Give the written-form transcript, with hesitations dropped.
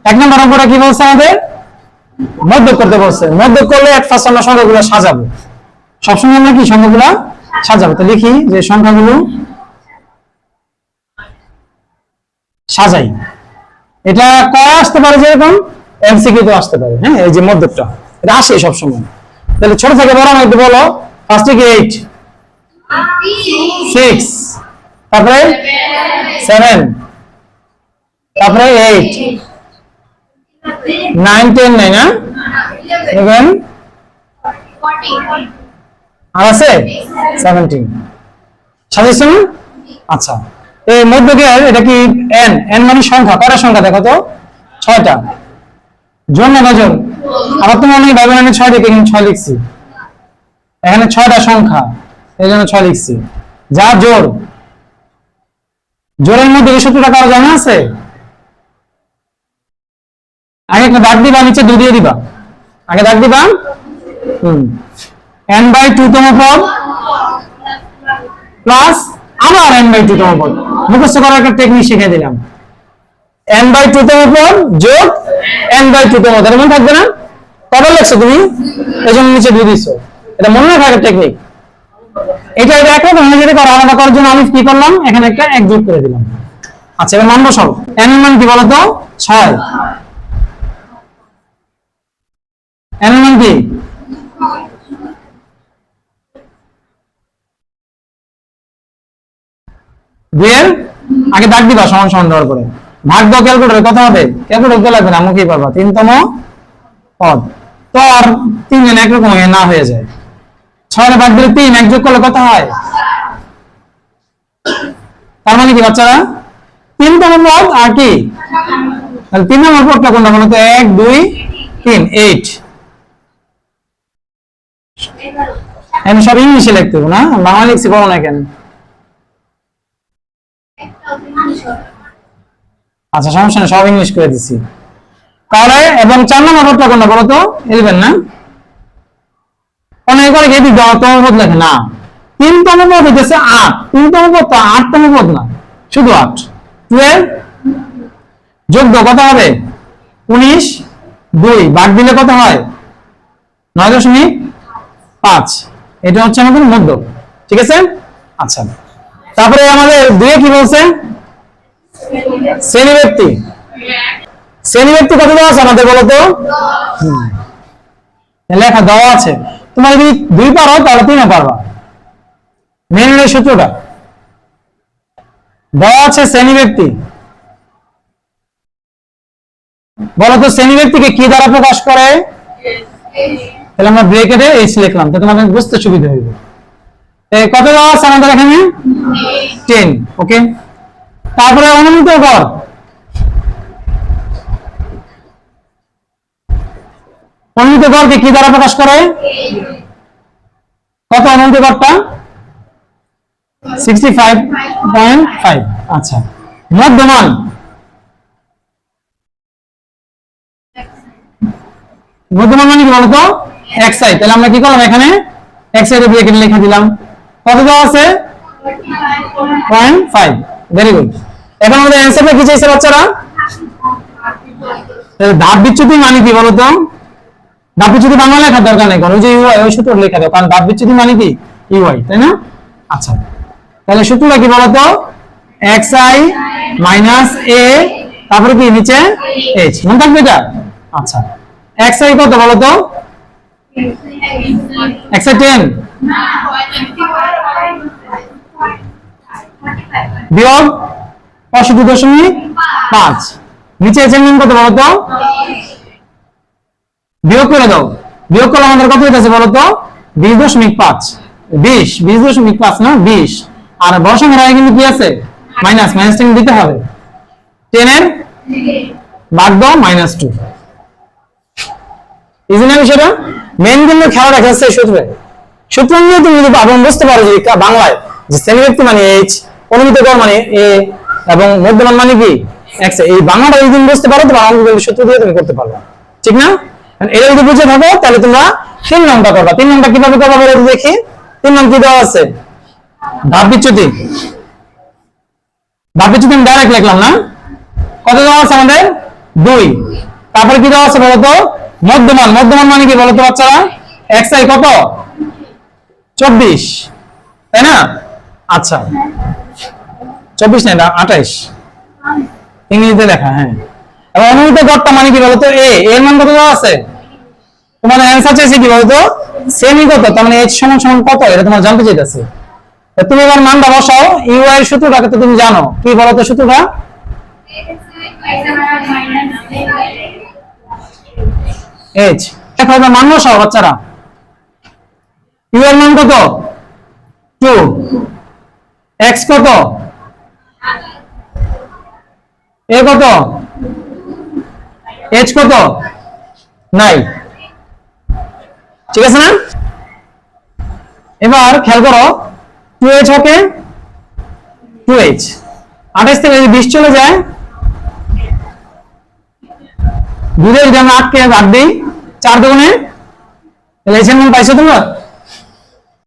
এক নম্বর অঙ্কটা কি বলছে আমাদের? মধ্যক করতে বলছে। মধ্যক করলে এট ফার্স্ট আমরা সংখ্যাগুলো সাজাবো। সবসময় আমরা কি সংখ্যাগুলো সাজাবো। তো লিখি যে সংখ্যাগুলো সাজাই। এটা কয় আসতে পারে, যেরকম এমসিকিউ তে আসতে পারে। হ্যাঁ, এই যে মধ্যকটা এটা আসে সবসময়। তাহলে ছোট থেকে বড় মধ্যে বলো। ফার্স্টে কি 8, 6, তারপরে 7, তারপরে 8, 9, 10 নাই না, 11 আর আছে 17 সাজেশন। আচ্ছা, এই মধ্যকের এটা কি n, n মানে সংখ্যা, কয়টা সংখ্যা দেখো তো? 6টা। জন না জন? আবার তুমি অনেক ভাবে আমি 6 লিখে 6 লিখছি, এখানে 6টা সংখ্যা এই জন্য 6 লিখছি। যা জোর, জোরের মধ্যে এই সূত্রটা কারো জানা আছে? আগে একটা দাগ দিবা, নিচে 2 দিয়ে দিবা। আগে দাগ দিবা n/2 তম পদ প্লাস আবার n/2 তম পদ। মুখস্থ করার একটা টেকনিক শিখিয়ে দিলাম। n/2 তম পদ যোগ n/2 তম পদ, মনে থাকবে না? কত লিখছো তুমি? এজন্য নিচে 2 দিছো। এটা মনে রাখার একটা টেকনিক। এটা একরকম হয়ে যেতে পারে, আলাদা করার জন্য আমি কি করলাম, এখানে একটা 1 যোগ করে দিলাম। আচ্ছা, এবার মান বসাও। n এর মান কি বলো তো? 6। n এর মান কি? দুয়ের আগে দাগ দিবা, সমান সমান দেওয়ার পরে ভাগ দাও। ক্যালকুলেটরে কত হবে? ক্যালকুলেটর লাগবে না, মুখেই পারবা। 3 তম পদ তো আর 3 জন একরকম না হয়ে যায়। 6 এর ভাগ দিলে 3, 1 যোগ করলে কত হয়? তার মানে কি বাচ্চারা, 3 তম পদ আর কি? তাহলে 3 নম্বর পদটা কোনটা বলো তো? 1, 2, 3, 8। আমি সব ইংলিশে লিখতে হবে না, বাংলা লিখছি বলো না কেন? আচ্ছা, সমস্যা নেই, সব ইংলিশ করে দিছি। তাহলে এবং 4 নম্বর পদটা কোনটা বলো তো? 11 না? অনেক করে এদিক দাও তম পদ লেখে না। 3 তম পদ হইতেছে 8। 3 তম পদ তো 8 তম পদ না, শুধু 8। 12 যোগ দাও, কত হবে? 19, 2 ভাগ দিলে কত হয়? 9.5। এটা হচ্ছে আমাদের মধ্যক। ঠিক আছে? আচ্ছা, তারপরে আমাদের 2 কি বলছে? শ্রেণীব্যক্তি। শ্রেণীব্যক্তি কত দেওয়া আছে আমাদের বলো তো? লেখা দেওয়া আছে। তোমার যদি 2 পারো তাহলে 3 পারবা। মেনের সূত্রটা দেওয়া আছে। শ্রেণীব্যক্তি বলো তো, শ্রেণীব্যক্তিকে কি দ্বারা প্রকাশ করে? তাহলে আমরা ব্রেকেটে h লিখলাম, তো তোমাদের বুঝতে সুবিধা হবে। কত দেওয়া আছে আমাদের এখানে? 10। ওকে, তারপরে অনুমিত গড়। অনুমিত গড়কে কি দ্বারা প্রকাশ করে? কত অনুমিত গড়টা? 65.5। আচ্ছা, মধ্যমান। মধ্যমান মানে কি বলতো? xi। তাহলে আমরা কি করলাম, এখানে xi এর ব্র্যাকেট লিখে দিলাম। কত দেওয়া আছে? 0.5। Very good. এখন আমাদের অ্যানসারটা কি চাইছে বাচ্চারা? ধাপ বিচ্যুতি মানে কি বলতো? ধাপ বিচ্যুতি বাংলা লেখার দরকার নেই, কারণ ওই যে ইউআই ওই সূত্র লেখা দাও, কারণ ধাপ বিচ্যুতি মানে কি? ইউআই, তাই না? আচ্ছা, তাহলে সূত্রটা কি বলতো? xi মাইনাস a, তারপরে কি নিচে h, মনে থাকবে এটা? আচ্ছা, xi কত বলতো? xi 10 বিয়োগ 65.5, নিচে h এর মান কত বলতো? বিয়োগ করে দাও। বিয়োগ করলে আমাদের কত হইতাছে বলতো? 20.5। 20.5 না, 20। আর বর্ষণের আগে কিন্তু কি আছে? মাইনাস। মাইনাস টা দিতে হবে। 10 এর ভাগ দাও -2। ইজি না বিষয়টা? মেইন কিন্তু খেলা রাখাচ্ছে সূত্রে। সূত্র নিয়ে তুমি যদি আপনি বুঝতে পারো যে বাংলায় যে শ্রেণীব্যক্তি মানে h, অনুমিত গড় মানে a এবং মধ্যমান মানে কি x, এই বাংলাটা যদি তুমি বুঝতে পারো তো বাংলা সূত্র দিয়ে তুমি করতে পারবে। ঠিক না? এটা যদি বুঝে থাকো তাহলে তোমরা 3 নম্বরটা করবা। 3 নম্বরটা কিভাবে করবা বলে দেখি। 3 নম্বর কি দেওয়া আছে? ধাপ বিচ্যুতি। ধাপ বিচ্যুতি আমি ডাইরেক্ট লিখলাম না। কত দেওয়া আছে আমাদের? 2। তারপরে কি দেওয়া আছে বলতো, মধ্যমান। মধ্যমান মানে কি বলতো বাচ্চারা, xi কত, 24, তাই না? আচ্ছা 24 না, এটা 28 ইংরেজিতে লেখা। হ্যাঁ, এবং অনুমিত গড়টা মানে কি বলতো, এর মান কত দেওয়া আছে, তোমার অ্যান্সার চাইছে কি বলতো, সেমি কত, তার মানে h সমান সমান কত, এটা তোমার জানতে চাইতেছে। তুমি এবার মানটা বসাও, ইউ এর সূত্রটাকে তো তুমি জানো, কি বলতো সূত্রটা, h। দেখো এবার মান বসাও বাচ্চারা, ইউ এর মান কত, 2, x কত, a কত, h কত, 9, ঠিক আছে না? এবার খেয়াল করো, 2h হবে 2h, 28 থেকে যদি 20 চলে যায়, দুধে যদি আমরা 8 কে ভাগ দিই 4 দুগুণে, তাহলে h এর মান পাইছো তোমরা?